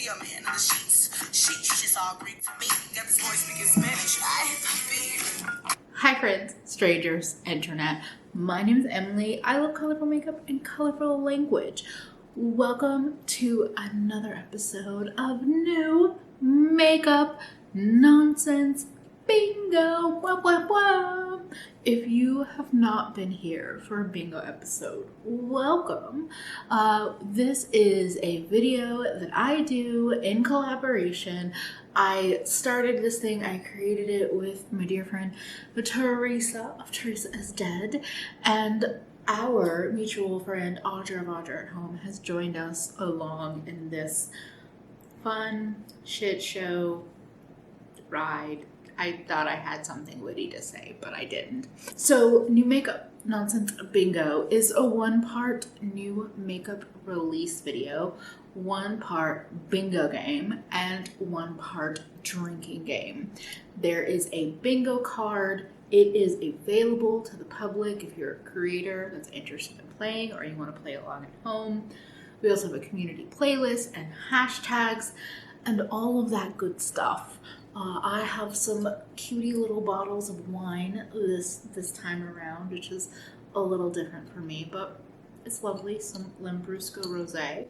a man in the sheets. Sheesh, it's all Greek for me. Got this boy speaking Spanish. Hi friends, strangers, internet. My name is Emily. I love colorful makeup and colorful language. Welcome to another episode of New Makeup Nonsense Bingo. Wah, wah, wah. If you have not been here for a bingo episode, welcome. This is a video that I do in collaboration. I started this thing, I created it with my dear friend Teresa of Teresa is Dead, and our mutual friend Audra of Audra at Home has joined us along in this fun shit show ride. I thought I had something witty to say, but I didn't. So, New Makeup Nonsense Bingo is a one-part new makeup release video, one part bingo game, and one part drinking game. There is a bingo card. It is available to the public if you're a creator that's interested in playing or you want to play along at home. We also have a community playlist and hashtags and all of that good stuff. I have some cutie little bottles of wine this time around, which is a little different for me, but it's lovely. Some Lambrusco Rosé.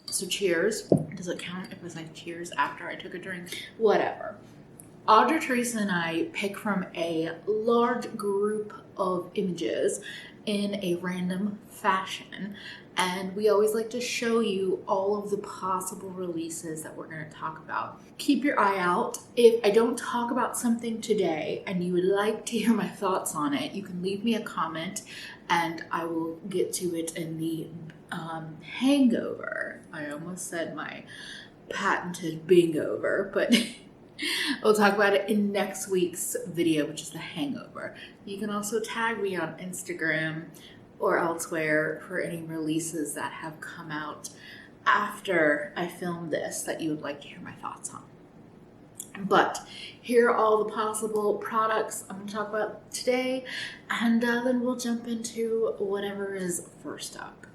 So cheers. Does it count if I say cheers after I took a drink? Whatever. Audra, Teresa, and I pick from a large group of images in a random fashion, and we always like to show you all of the possible releases that we're going to talk about. Keep your eye out. If I don't talk about something today and you would like to hear my thoughts on it, you can leave me a comment and I will get to it in the hangover. I almost said my patented bingover, but we'll talk about it in next week's video, which is the hangover. You can also tag me on Instagram or elsewhere for any releases that have come out after I filmed this that you would like to hear my thoughts on. But here are all the possible products I'm going to talk about today, and then we'll jump into whatever is first up.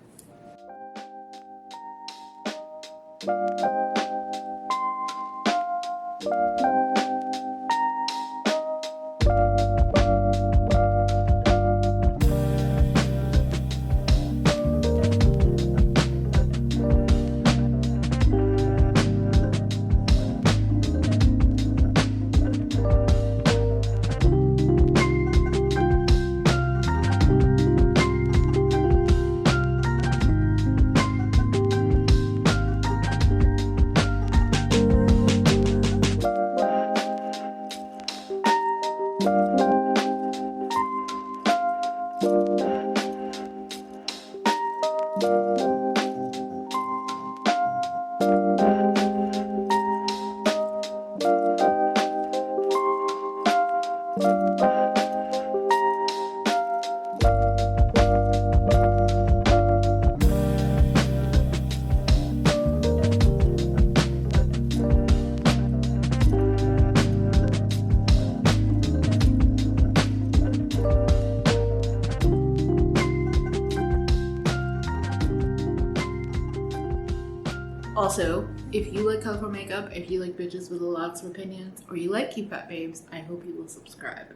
Also, if you like colorful makeup, if you like bitches with lots of opinions, or you like cute fat babes, I hope you will subscribe.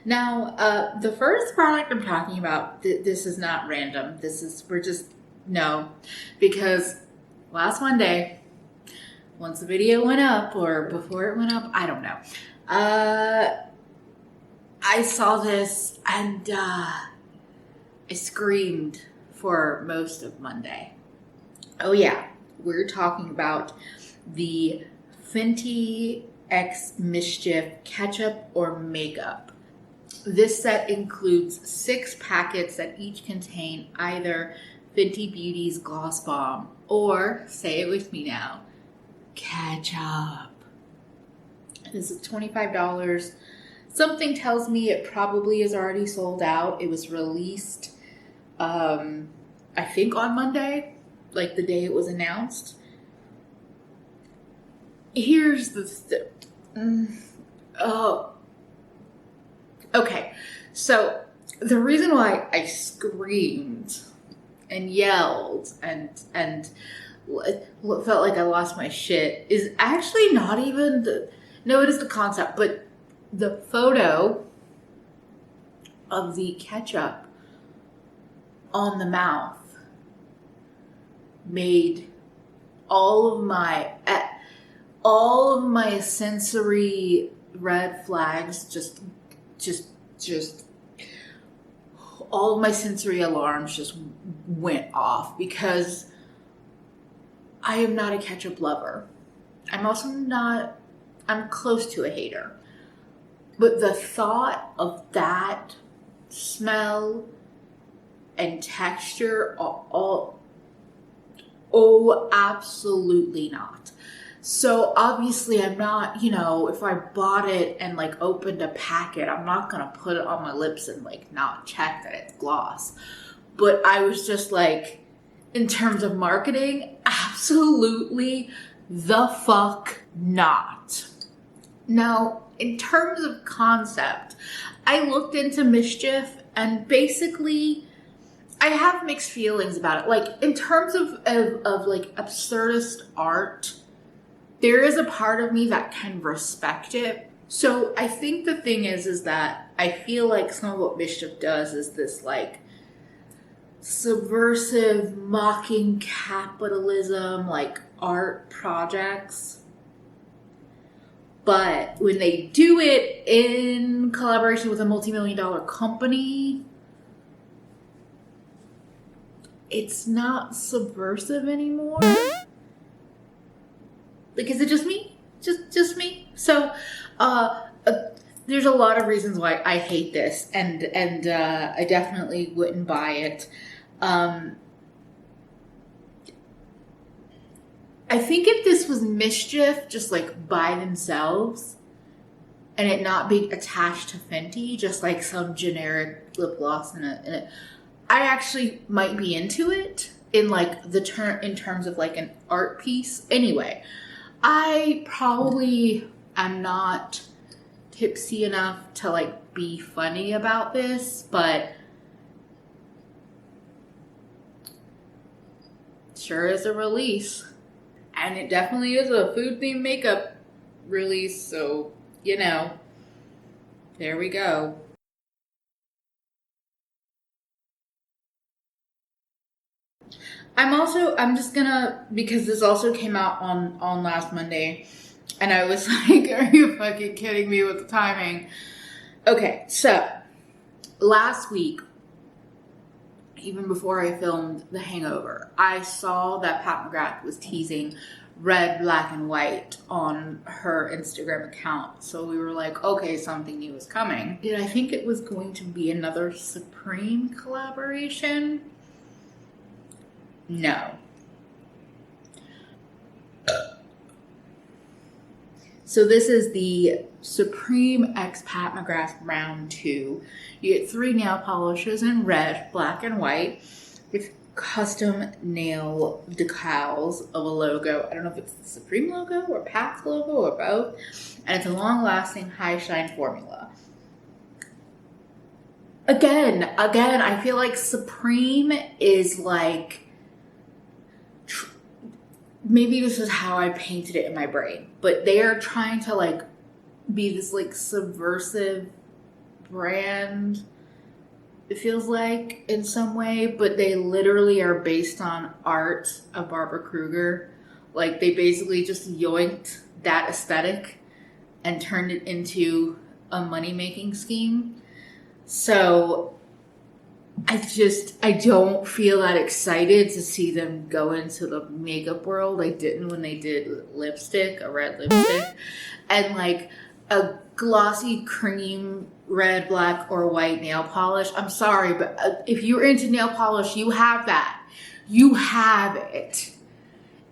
Now, the first product I'm talking about, this is not random. Because last Monday, once the video went up, or before it went up, I don't know. I saw this and I screamed for most of Monday. Oh yeah. We're talking about the Fenty x Mischief Ketchup or Makeup. This set includes 6 packets that each contain either Fenty Beauty's Gloss Bomb or, say it with me now, Ketchup. This is $25. Something tells me it probably is already sold out. It was released, I think on Monday. Like the day it was announced. Here's the okay. So the reason why I screamed and yelled and what felt like I lost my shit is actually not even no, it is the concept, but the photo of the ketchup on the mouth made all of my sensory red flags just all of my sensory alarms just went off, because I am not a ketchup lover. I'm close to a hater. But the thought of that smell and texture, oh, absolutely not. So obviously I'm not, if I bought it and like opened a packet, I'm not going to put it on my lips and like not check that it's gloss. But I was just like, in terms of marketing, absolutely the fuck not. Now, in terms of concept, I looked into Mischief, and basically I have mixed feelings about it. Like, in terms of like absurdist art, there is a part of me that can respect it. So I think the thing is that I feel like some of what Mischief does is this like subversive, mocking capitalism, like art projects. But when they do it in collaboration with a multi-million-dollar company, it's not subversive anymore. Like, is it just me? Just me? So, there's a lot of reasons why I hate this, and I definitely wouldn't buy it. I think if this was Mischief just like by themselves and it not being attached to Fenty, just like some generic lip gloss in it, I actually might be into it in like in terms of like an art piece. Anyway, I probably am not tipsy enough to like be funny about this, but sure is a release. And it definitely is a food-themed makeup release, so, there we go. I'm just gonna, because this also came out on last Monday, and I was like, are you fucking kidding me with the timing? Okay, so, last week, even before I filmed The Hangover, I saw that Pat McGrath was teasing red, black, and white on her Instagram account. So we were like, okay, something new is coming. Did I think it was going to be another Supreme collaboration? No. So this is the Supreme X Pat McGrath round 2. You get 3 nail polishes in red, black, and white with custom nail decals of a logo. I don't know if it's the Supreme logo or Pat's logo or both. And it's a long-lasting high shine formula. Again, I feel like Supreme is like, maybe this is how I painted it in my brain, but they are trying to like be this like subversive brand, it feels like, in some way, but they literally are based on art of Barbara Kruger. Like, they basically just yoinked that aesthetic and turned it into a money-making scheme. So I don't feel that excited to see them go into the makeup world. I didn't when they did lipstick, a red lipstick, and like a glossy cream red, black, or white nail polish. I'm sorry, but if you're into nail polish, you have that. You have it.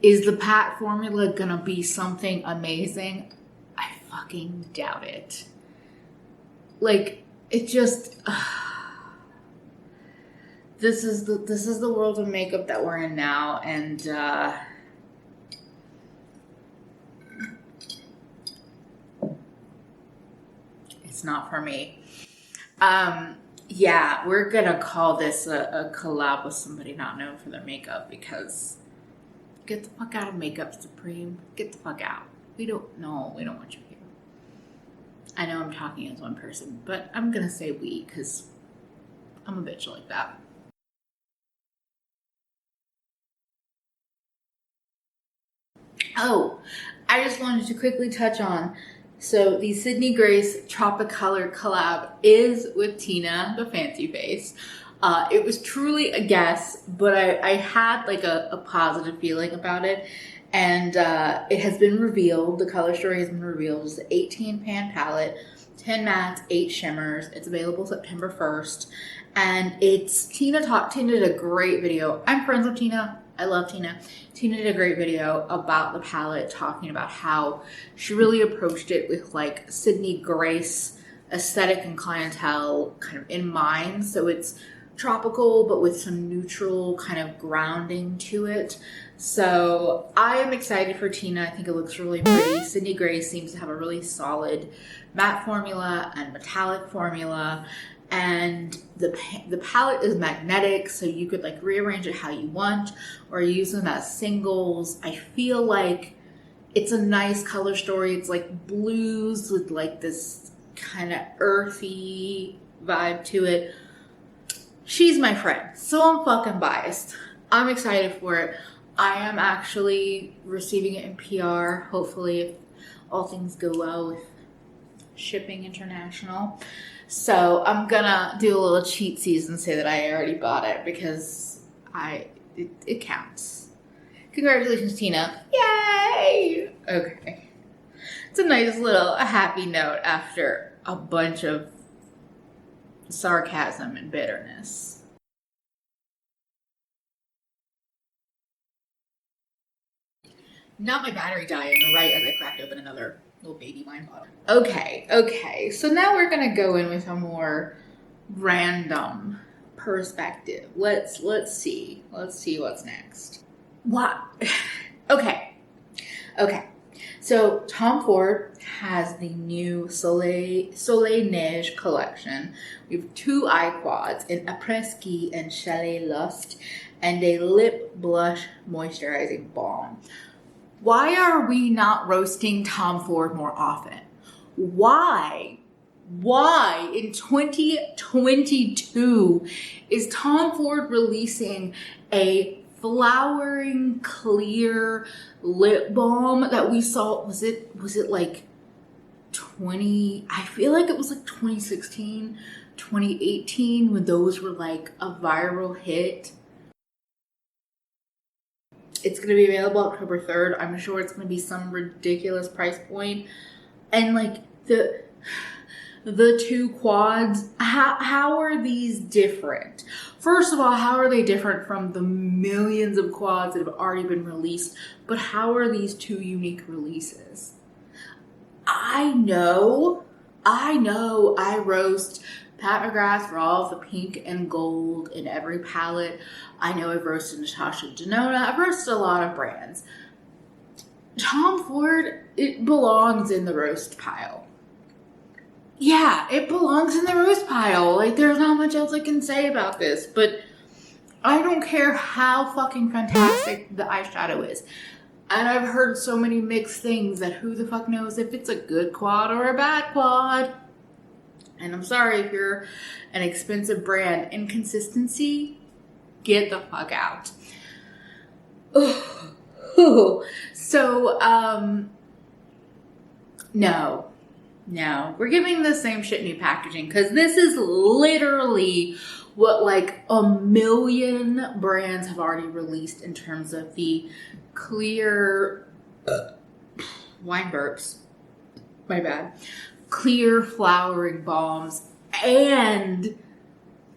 Is the Pat formula gonna be something amazing? I fucking doubt it. Like, it just... This is the world of makeup that we're in now, and it's not for me. Yeah, we're gonna call this a collab with somebody not known for their makeup, because Get the fuck out of Makeup Supreme. Get the fuck out. We don't want you here. I know I'm talking as one person, but I'm gonna say we because I'm a bitch like that. Oh, I just wanted to quickly touch on, so the Sydney Grace Tropicolor collab is with Tina, the Fancy Face. It was truly a guess, but I had like a positive feeling about it. And it has been revealed, the color story has been revealed. It's an 18 pan palette, 10 mattes, 8 shimmers. It's available September 1st. And Tina did a great video. I'm friends with Tina. I love Tina. Tina did a great video about the palette, talking about how she really approached it with like Sydney Grace aesthetic and clientele kind of in mind. So it's tropical, but with some neutral kind of grounding to it. So I am excited for Tina. I think it looks really pretty. Sydney Grace seems to have a really solid matte formula and metallic formula. And the palette is magnetic, so you could like rearrange it how you want or use them as singles. I feel like it's a nice color story. It's like blues with like this kind of earthy vibe to it. She's my friend, so I'm fucking biased. I'm excited for it. I am actually receiving it in PR, hopefully, if all things go well with shipping international. So I'm gonna do a little cheatsies and say that I already bought it because it counts. Congratulations, Tina. Yay! Okay. It's a nice little happy note after a bunch of sarcasm and bitterness. Not my battery dying right as I cracked open another little baby wine bottle. Okay. So now we're gonna go in with a more random perspective. Let's see. Let's see what's next. What? Okay. So Tom Ford has the new Soleil Neige collection. We have 2 eye quads, an après-ski and Chalet Lust, and a lip blush moisturizing balm. Why are we not roasting Tom Ford more often? Why in 2022 is Tom Ford releasing a flowering clear lip balm that we saw? Was it like I feel like it was like 2016, 2018 when those were like a viral hit. It's going to be available October 3rd. I'm sure it's going to be some ridiculous price point. And like the 2 quads, how are these different? First of all, how are they different from the millions of quads that have already been released? But how are these 2 unique releases? I know I roast Pat McGrath for all of the pink and gold in every palette. I know I've roasted Natasha Denona. I've roasted a lot of brands. Tom Ford, it belongs in the roast pile. Yeah, it belongs in the roast pile. Like, there's not much else I can say about this, but I don't care how fucking fantastic the eyeshadow is. And I've heard so many mixed things that who the fuck knows if it's a good quad or a bad quad. And I'm sorry if you're an expensive brand. Inconsistency, get the fuck out. So, no. We're giving the same shit new packaging because this is literally what like a million brands have already released in terms of the clear wine burps. My bad. Clear flowering balms and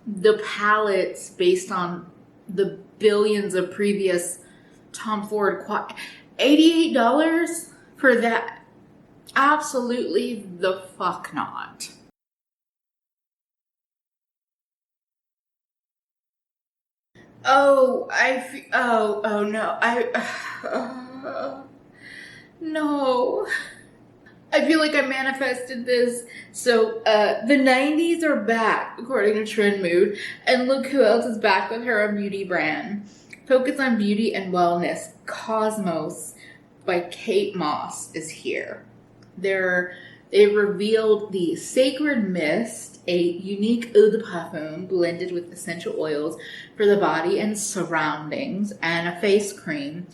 the palettes based on the billions of previous Tom Ford $88 for that? Absolutely the fuck not. Oh no. No. I feel like I manifested this. So, the 90s are back, according to Trend Mood. And look who else is back with her own beauty brand. Focus on Beauty and Wellness. Cosmos by Kate Moss is here. They revealed the Sacred Mist, a unique eau de parfum blended with essential oils for the body and surroundings, and a face cream,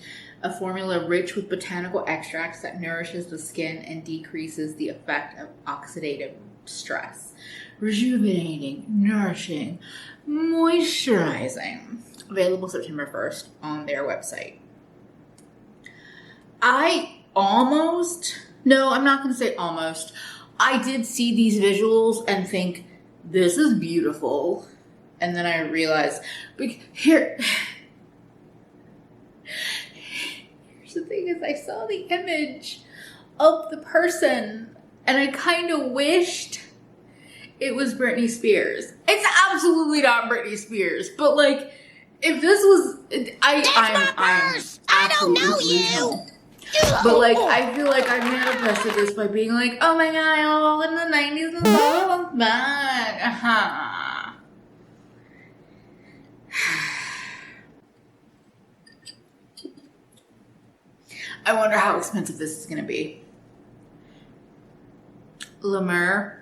a formula rich with botanical extracts that nourishes the skin and decreases the effect of oxidative stress. Rejuvenating, nourishing, moisturizing. Available September 1st on their website. I'm not going to say almost. I did see these visuals and think, this is beautiful. And then I realized, here's the thing is, I saw the image of the person and I kind of wished it was Britney Spears. It's absolutely not Britney Spears, but like, if this was, I'm I don't know delusional. But like, I feel like I manifested this by being like, oh my god, all in the 90s and so bad. I wonder how expensive this is gonna be. La Mer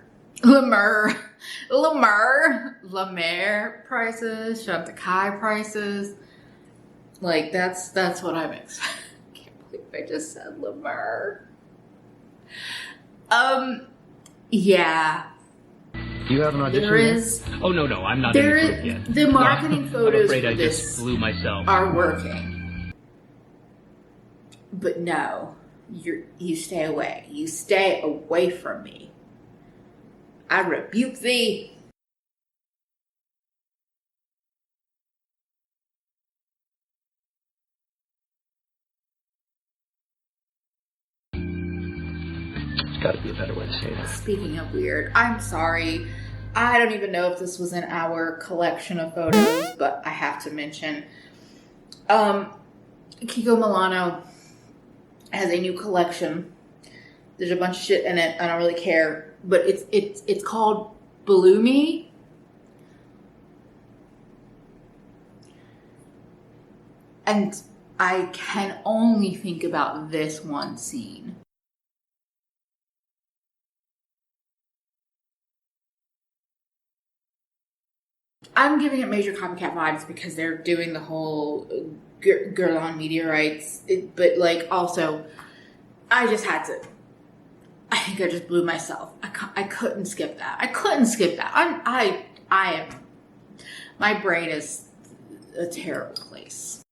prices, Chantecaille prices. Like, that's what I'm expecting. I can't believe I just said La Mer. Yeah. You have an audition? There is. Oh no, I'm not in the group yet. The marketing photos I'm afraid for I this just blew myself. are working. But no, you stay away. You stay away from me. I rebuke thee. There's got to be a better way to say that. Speaking of weird, I'm sorry. I don't even know if this was in our collection of photos, but I have to mention. Kiki Milano has a new collection. There's a bunch of shit in it. I don't really care. But it's called Bloomy. And I can only think about this one scene. I'm giving it major copycat vibes because they're doing the whole girl on meteorites. But like, also, I just had to. I think I just blew myself. I couldn't skip that. I am. My brain is a terrible place.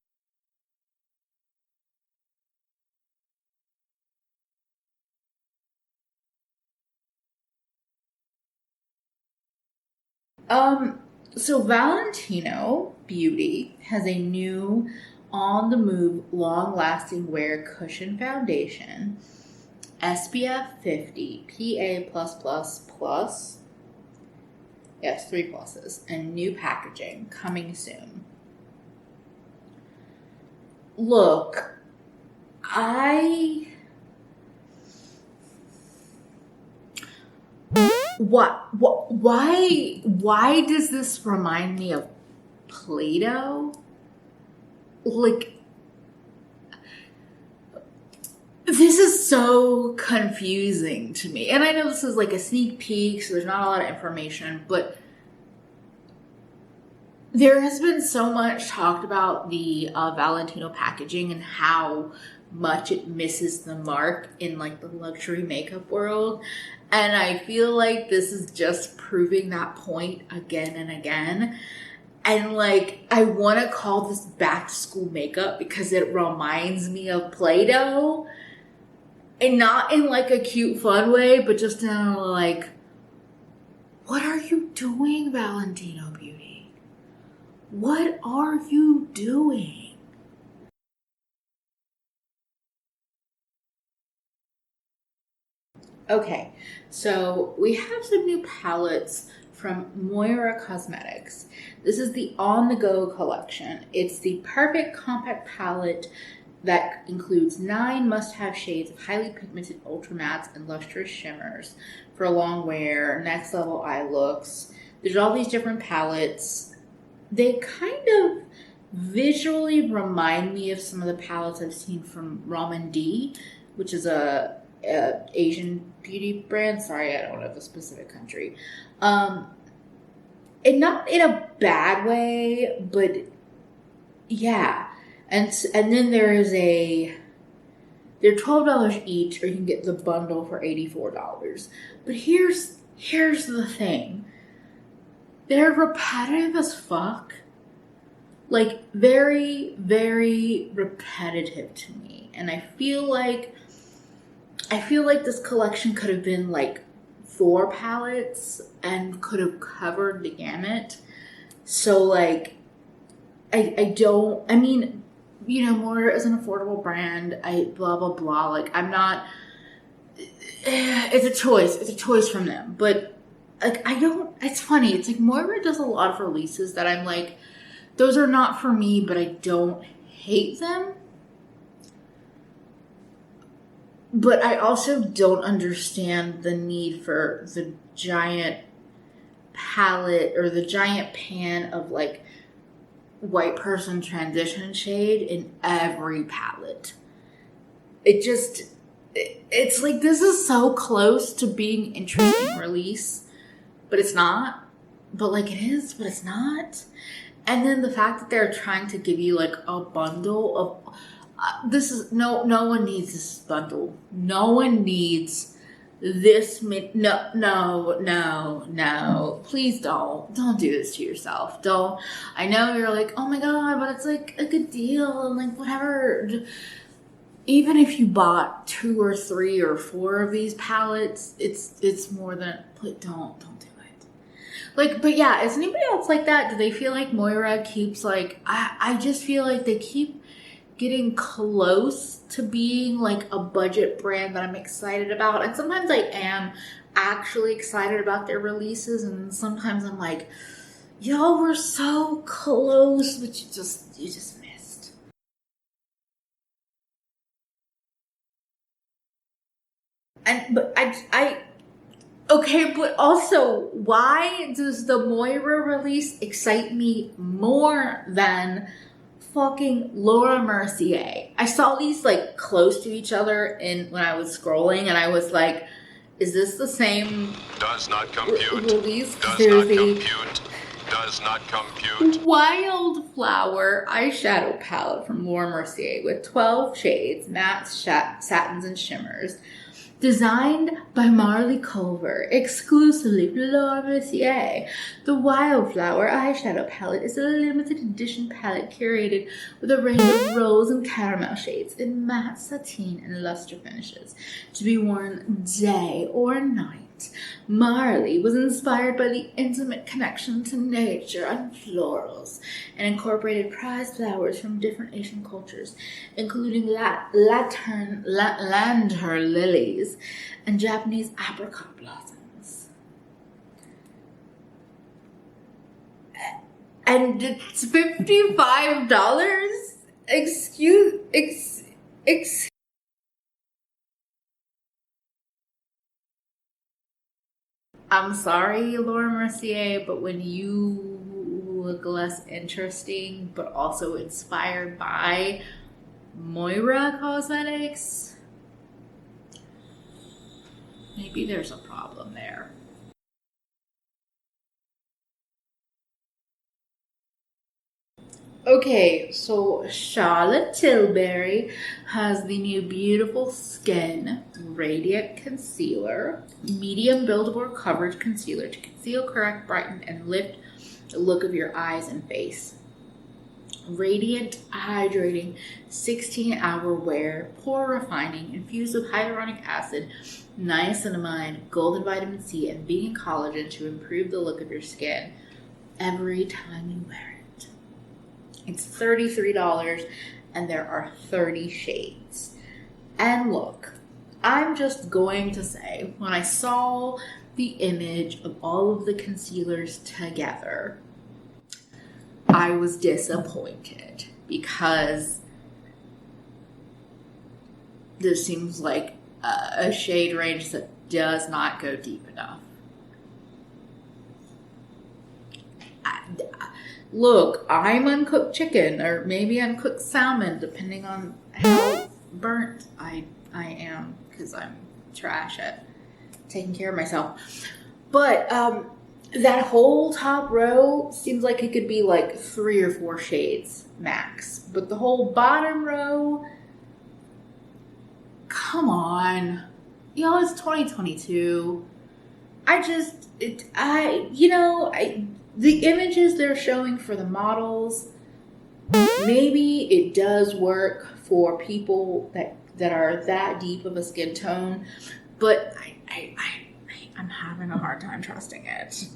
So Valentino Beauty has a new on-the-move, long-lasting wear cushion foundation. SPF 50, PA+++, yes, 3 pluses, and new packaging coming soon. Look, why does this remind me of Play-Doh? Like, this is so confusing to me. And I know this is like a sneak peek, so there's not a lot of information, but there has been so much talked about the Valentino packaging and how much it misses the mark in like the luxury makeup world. And I feel like this is just proving that point again and again. And like, I want to call this back to school makeup because it reminds me of Play-Doh. And not in like a cute, fun way, but just in a like, what are you doing, Valentino Beauty? What are you doing? Okay, so we have some new palettes from Moira Cosmetics. This is the On The Go collection. It's the perfect compact palette that includes 9 must-have shades of highly pigmented ultra mattes and lustrous shimmers for long wear, next level eye looks. There's all these different palettes. They kind of visually remind me of some of the palettes I've seen from Ramen D, which is a Asian beauty brand. Sorry, I don't know the specific country. And not in a bad way, but yeah. And then they're $12 each, or you can get the bundle for $84. But here's the thing. They're repetitive as fuck. Like, very, very repetitive to me. And I feel like this collection could have been like 4 palettes and could have covered the gamut. So like, I mean, you know, Moira is an affordable brand. Blah, blah, blah. Like, I'm not, it's a choice from them. But like, it's funny. It's like Moira does a lot of releases that I'm like, those are not for me, but I don't hate them. But I also don't understand the need for the giant palette or the giant pan of like white person transition shade in every palette. It's like, this is so close to being interesting release, but it's not. But like, it is, but it's not. And then the fact that they're trying to give you like a bundle of this is no one needs this bundle. No one needs this. No. Please don't do this to yourself. Don't. I know you're like, oh my God, but it's like a good deal and like whatever. Even if you bought 2 or 3 or 4 of these palettes, it's more than. Don't do it. Like, but yeah, is anybody else like that? Do they feel like Moira keeps like? I just feel like they keep getting close to being like a budget brand that I'm excited about. And sometimes I am actually excited about their releases, and sometimes I'm like, y'all were so close, but you just missed. But okay, but also, why does the Moira release excite me more than fucking Laura Mercier? I saw these like close to each other when I was scrolling, and I was like, is this the same Does not compute. release? Does not compute. Wildflower eyeshadow palette from Laura Mercier with 12 shades, mattes, satins, and shimmers. Designed by Marley Culver, exclusively for Laura Mercier, the Wildflower eyeshadow palette is a limited edition palette curated with a range of rose and caramel shades in matte, sateen, and luster finishes to be worn day or night. Marley was inspired by the intimate connection to nature and florals, and incorporated prized flowers from different Asian cultures, including lantern lilies and Japanese apricot blossoms. And it's $55? Excuse. I'm sorry, Laura Mercier, but when you look less interesting, but also inspired by Moira Cosmetics, maybe there's a problem there. Okay, so Charlotte Tilbury has the new Beautiful Skin Radiant Concealer, medium buildable coverage concealer to conceal, correct, brighten, and lift the look of your eyes and face. Radiant, hydrating, 16-hour wear, pore refining, infused with hyaluronic acid, niacinamide, golden vitamin C, and vegan collagen to improve the look of your skin every time you wear it. It's $33 and there are 30 shades. And look, I'm just going to say, when I saw the image of all of the concealers together, I was disappointed because this seems like a shade range that does not go deep enough. Look, I'm uncooked chicken or maybe uncooked salmon, depending on how burnt I am, because I'm trash at taking care of myself. But that whole top row seems like it could be like 3 or 4 shades max. But the whole bottom row, come on. Y'all, it's 2022. The images they're showing for the models, maybe it does work for people that are that deep of a skin tone, but I'm having a hard time trusting it.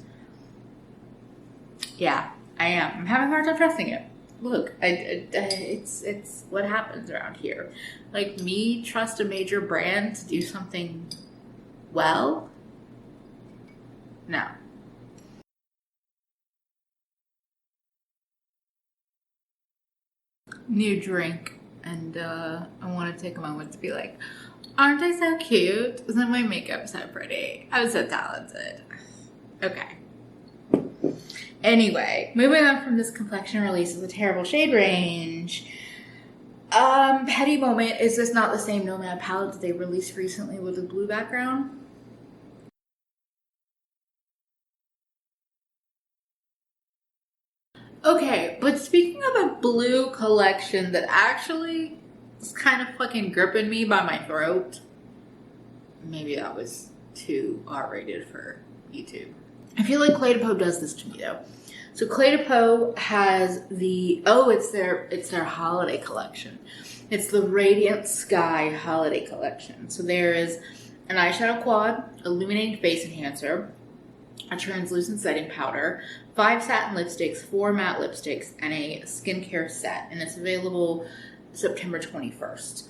Yeah, I am. I'm having a hard time trusting it. Look, it's what happens around here. Like, me trust a major brand to do something well? No. New drink, and I want to take a moment to be like, aren't I so cute? Isn't my makeup so pretty? I'm so talented. Okay. Anyway, moving on from this complexion release of a terrible shade range. Petty moment, is this not the same Nomad palette that they released recently with a blue background? Okay, but speaking of a blue collection that actually is kind of fucking gripping me by my throat. Maybe that was too R-rated for YouTube. I feel like Clé de Peau does this to me though. So Clé de Peau has it's their holiday collection. It's the Radiant Sky holiday collection. So there is an eyeshadow quad, illuminating face enhancer, a translucent setting powder, 5 satin lipsticks, 4 matte lipsticks, and a skincare set. And it's available September 21st.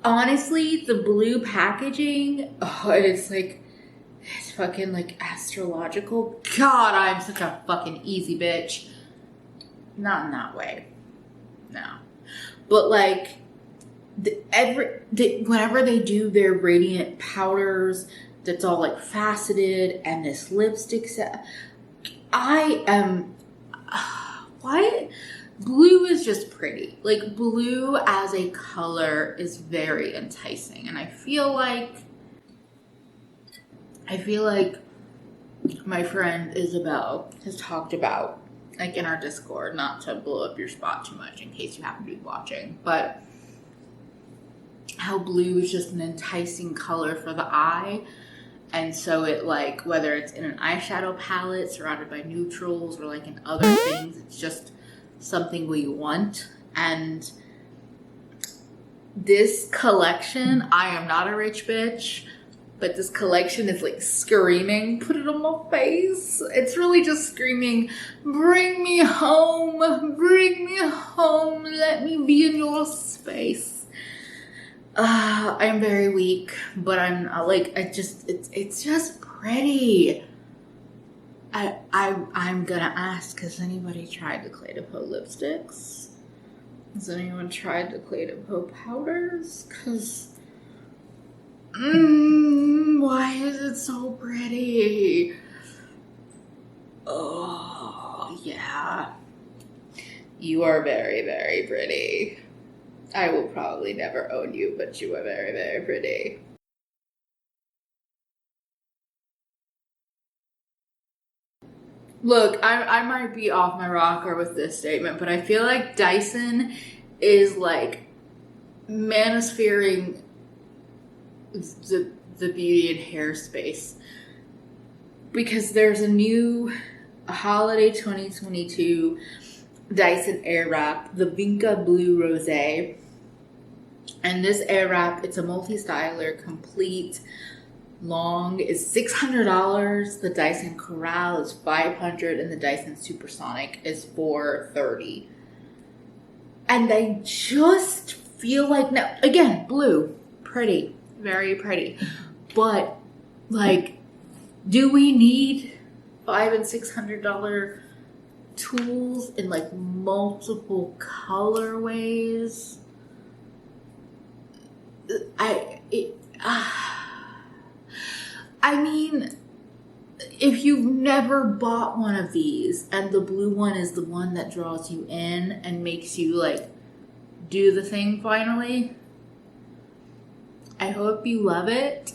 Honestly, the blue packaging, it's fucking like astrological. God, I'm such a fucking easy bitch. Not in that way. No. But like, whenever they do their radiant powders, that's all like faceted, and this lipstick set, why? Blue is just pretty. Like, blue as a color is very enticing, and I feel like my friend Isabel has talked about, like, in our Discord, not to blow up your spot too much in case you happen to be watching, but how blue is just an enticing color for the eye. And so it, like, whether it's in an eyeshadow palette surrounded by neutrals or like in other things, it's just something we want. And this collection, I am not a rich bitch, but this collection is like screaming, put it on my face. It's really just screaming, bring me home, let me be in your space. I am very weak, but I'm it's just pretty. I'm gonna ask, has anybody tried the Clé de Peau lipsticks? Has anyone tried the Clé de Peau powders? Cause, why is it so pretty? Oh, yeah. You are very, very pretty. I will probably never own you, but you are very, very pretty. Look, I might be off my rocker with this statement, but I feel like Dyson is like manosphering the beauty and hair space, because there's a new holiday 2022 Dyson Airwrap, the Vinca Blue Rosé. And this Airwrap, it's a multi-styler, complete, long, is $600. The Dyson Corral is $500, and the Dyson Supersonic is $430. And they just feel like, now, again, blue, pretty, very pretty. But, like, do we need $500 and $600 tools in like multiple colorways? I mean, if you've never bought one of these and the blue one is the one that draws you in and makes you like do the thing finally, I hope you love it.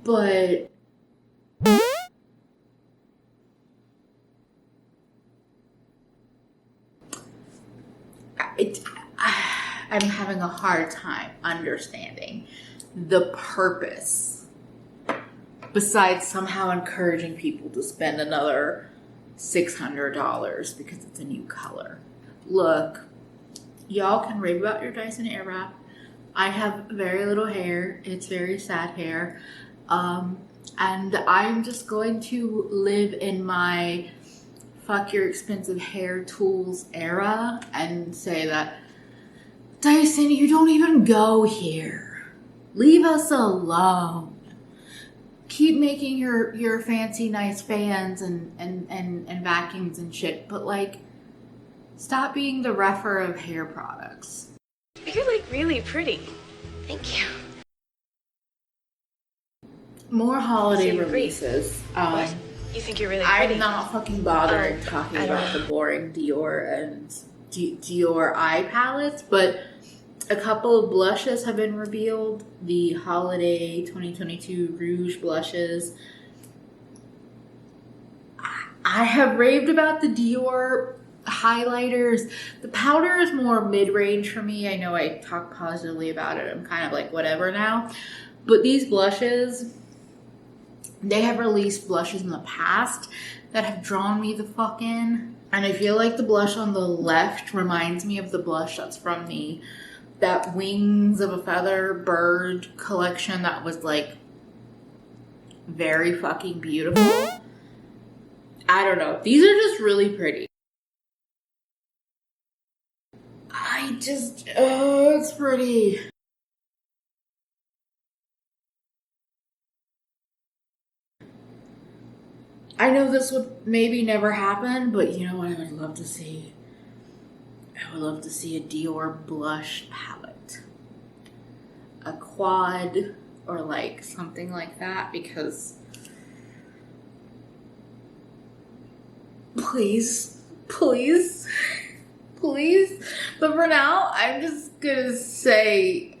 But I'm having a hard time understanding the purpose, besides somehow encouraging people to spend another $600 because it's a new color. Look, y'all can rave about your Dyson Airwrap. I have very little hair. It's very sad hair. And I'm just going to live in my fuck your expensive hair tools era and say that, Dyson, you don't even go here. Leave us alone. Keep making your fancy nice fans and vacuums and shit, but like, stop being the refer of hair products. You're like really pretty. Thank you. More holiday So you agree? releases. What? You think you're really pretty? I'm not fucking bothering Oh, talking I don't about know. the boring Dior and Dior eye palettes, but a couple of blushes have been revealed. The holiday 2022 Rouge blushes. I have raved about the Dior highlighters. The powder is more mid-range for me. I know I talk positively about it. I'm kind of like whatever now. But these blushes, they have released blushes in the past that have drawn me the fuck in. And I feel like the blush on the left reminds me of the blush that's from that Wings of a Feather bird collection that was like very fucking beautiful. I don't know. These are just really pretty. It's pretty. I know this would maybe never happen, but you know what I would love to see? I would love to see a Dior blush palette. A quad or like something like that, because please. But for now, I'm just gonna say,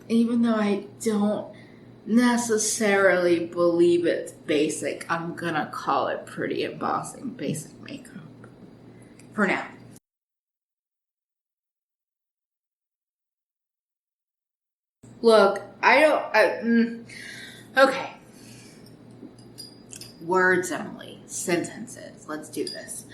even though I don't necessarily believe it's basic, I'm gonna call it pretty embossing basic makeup for now. Look, okay. Words, Emily. Sentences. Let's do this.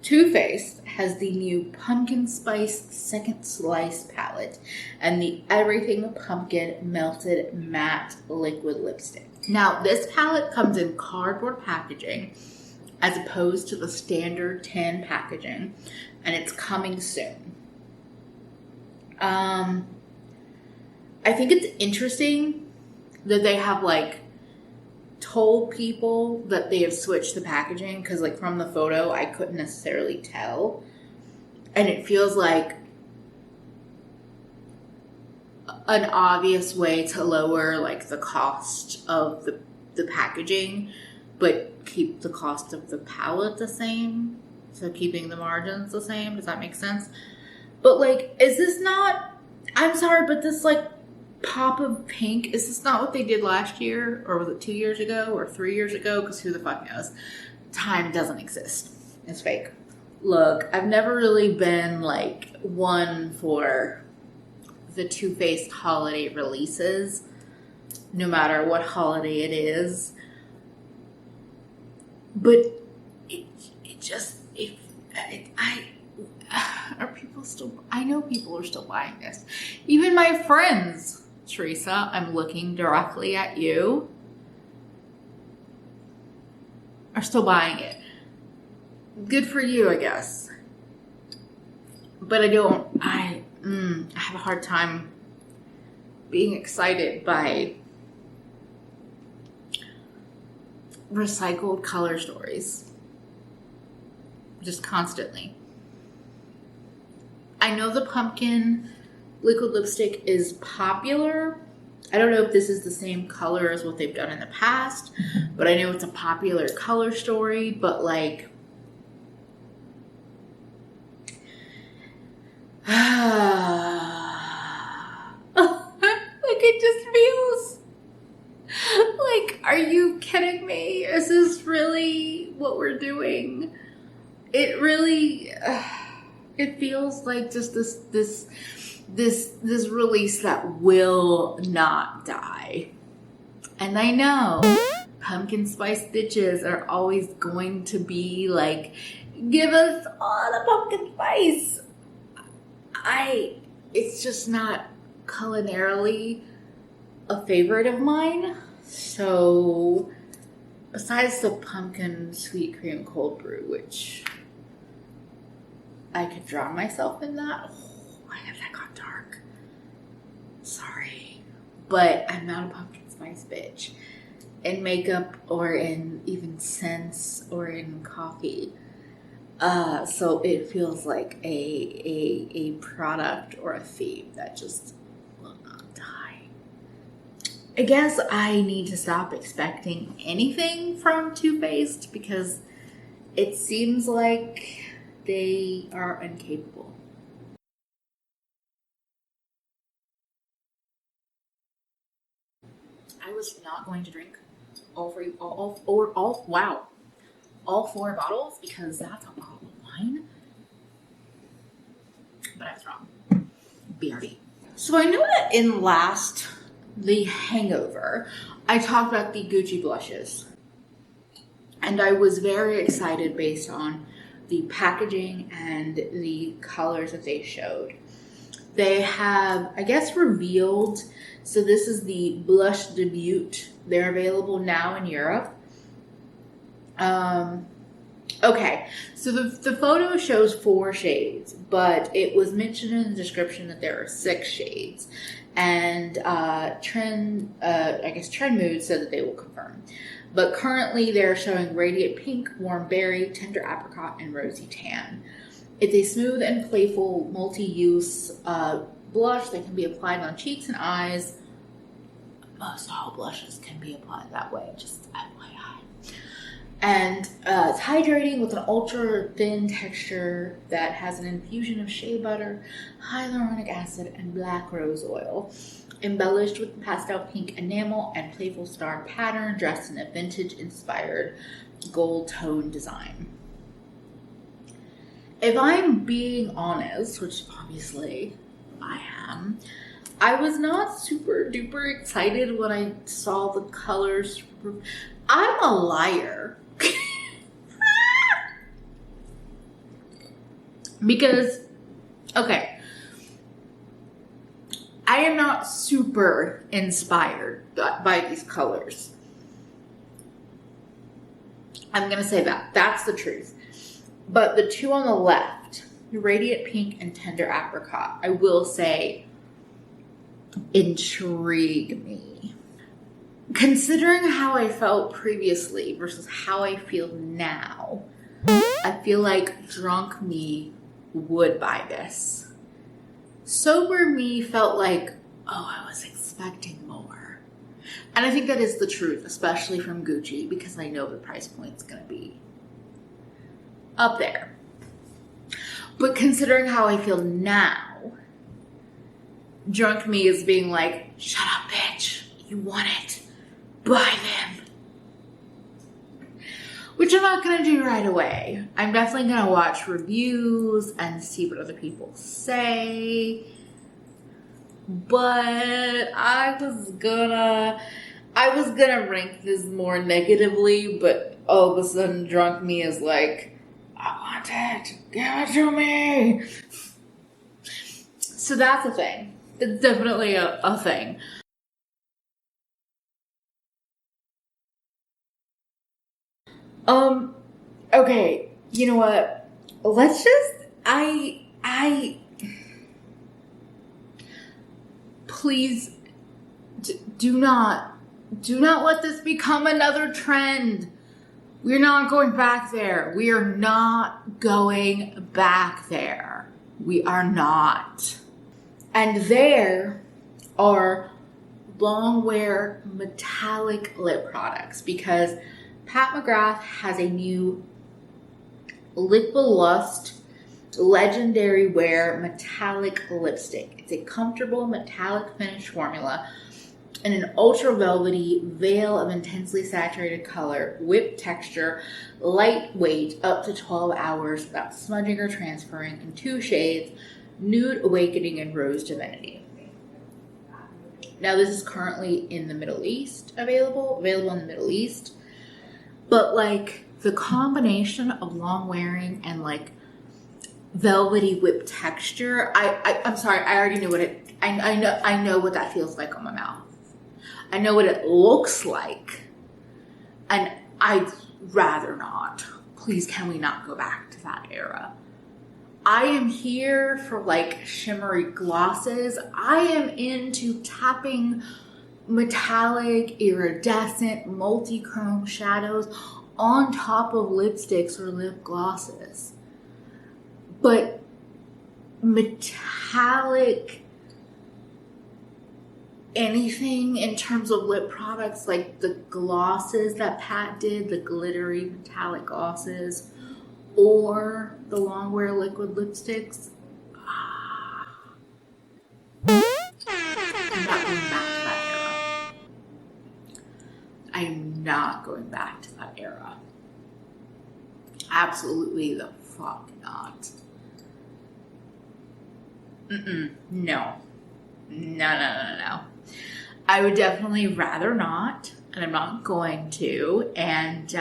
Too Faced has the new Pumpkin Spice Second Slice palette and the Everything Pumpkin Melted Matte Liquid Lipstick. Now, this palette comes in cardboard packaging as opposed to the standard tin packaging, and it's coming soon. I think it's interesting that they have like told people that they have switched the packaging, because like from the photo I couldn't necessarily tell, and it feels like an obvious way to lower like the cost of the packaging but keep the cost of the palette the same, so keeping the margins the same. Does that make sense? But like, is this not, I'm sorry, but this like pop of pink, is this not what they did last year, or was it 2 years ago or 3 years ago? Because who the fuck knows? Time doesn't exist. It's fake. Look, I've never really been like one for the Too Faced holiday releases, no matter what holiday it is. But are people still, I know people are still buying this. Even my friends, Teresa, I'm looking directly at you, are still buying it. Good for you, I guess. But I have a hard time being excited by recycled color stories. Just constantly. I know the pumpkin liquid lipstick is popular, I don't know if this is the same color as what they've done in the past, but I know it's a popular color story, but like, like it just feels like, are you kidding me? Is this really what we're doing? It really, it feels like just this release that will not die. And I know pumpkin spice bitches are always going to be like, give us all the pumpkin spice. It's just not culinarily a favorite of mine. So besides the pumpkin sweet cream cold brew, which I could drown myself in that. Why have that got dark? Sorry. But I'm not a pumpkin spice bitch. In makeup or in even scents or in coffee. So it feels like a product or a theme that just will not die. I guess I need to stop expecting anything from Too Faced because it seems like they are incapable. I was not going to drink all four bottles because that's a bottle of wine. But I was wrong. BRB. So I know that in The Hangover, I talked about the Gucci blushes. And I was very excited based on the packaging and the colors that they showed. They have, I guess, revealed, so this is the Blush Debut. They're available now in Europe. Okay, so the photo shows 4 shades, but it was mentioned in the description that there are 6 shades. And Trend Mood said that they will confirm. But currently they're showing Radiant Pink, Warm Berry, Tender Apricot, and Rosy Tan. It's a smooth and playful multi-use blush that can be applied on cheeks and eyes. Most all blushes can be applied that way, just FYI. And it's hydrating with an ultra thin texture that has an infusion of shea butter, hyaluronic acid, and black rose oil. Embellished with pastel pink enamel and playful star pattern, dressed in a vintage-inspired gold tone design. If I'm being honest, which obviously I am, I was not super duper excited when I saw the colors. I'm a liar. Because, okay, I am not super inspired by these colors. I'm going to say that. That's the truth. But the 2 on the left, Radiant Pink and Tender Apricot, I will say, intrigue me. Considering how I felt previously versus how I feel now, I feel like drunk me would buy this. Sober me felt like, oh, I was expecting more. And I think that is the truth, especially from Gucci, because I know the price point's going to be up there. But considering how I feel now, drunk me is being like, shut up, bitch. You want it. Buy them. Which I'm not going to do right away. I'm definitely going to watch reviews and see what other people say. But I was gonna rank this more negatively, but all of a sudden drunk me is like, I want it. Give it to me. So that's a thing. It's definitely a thing. Okay, you know what? Let's just, please do not let this become another trend. We're not going back there. We are not going back there. We are not. And there are long wear metallic lip products because Pat McGrath has a new Lip Lust Legendary Wear metallic lipstick. It's a comfortable metallic finish formula in an ultra velvety veil of intensely saturated color, whipped texture, lightweight, up to 12 hours without smudging or transferring, in 2 shades, Nude Awakening and Rose Divinity. Now this is currently in the Middle East, available in the Middle East, but like the combination of long wearing and like velvety whipped texture, I'm sorry, I already knew what it, I know what that feels like on my mouth. I know what it looks like, and I'd rather not. Please, can we not go back to that era? I am here for like shimmery glosses. I am into tapping metallic, iridescent, multi-chrome shadows on top of lipsticks or lip glosses. But metallic anything in terms of lip products, like the glosses that Pat did, the glittery metallic glosses, or the long wear liquid lipsticks, I'm not going back to that era. I am not going back to that era. Absolutely the fuck not. No. No. I would definitely rather not, and I'm not going to. And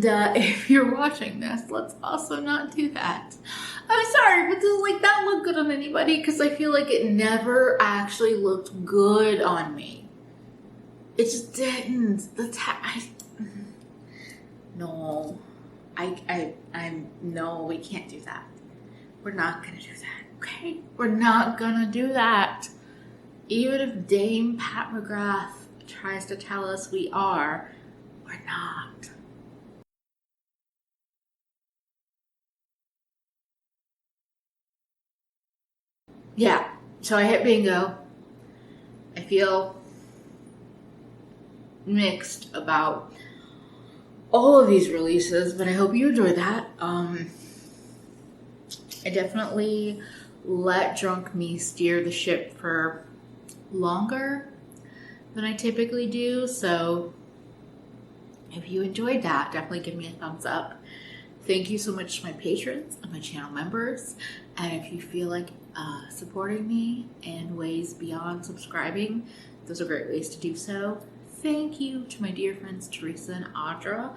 if you're watching this, let's also not do that. I'm sorry, but does like that look good on anybody? Because I feel like it never actually looked good on me. It just didn't. No, no, we can't do that. We're not gonna do that. Okay, we're not gonna do that. Even if Dame Pat McGrath tries to tell us we are, we're not. Yeah, so I hit bingo. I feel mixed about all of these releases, but I hope you enjoyed that. I definitely let drunk me steer the ship for longer than I typically do, so if you enjoyed that, definitely give me a thumbs up. Thank you so much to my patrons and my channel members, and if you feel like supporting me in ways beyond subscribing, those are great ways to do so. Thank you to my dear friends Teresa and Audra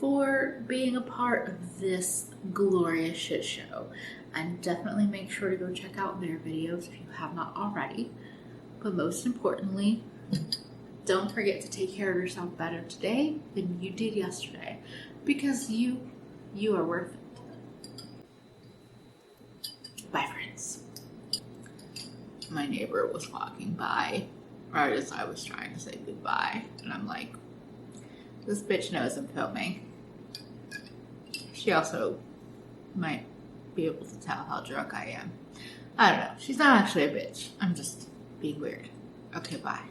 for being a part of this glorious shit show. And definitely make sure to go check out their videos if you have not already. But most importantly, don't forget to take care of yourself better today than you did yesterday, because you are worth it. Bye, friends. My neighbor was walking by right as I was trying to say goodbye, and I'm like, this bitch knows I'm filming. She also might be able to tell how drunk I am. I don't know. She's not actually a bitch. I'm just being weird. Okay, bye.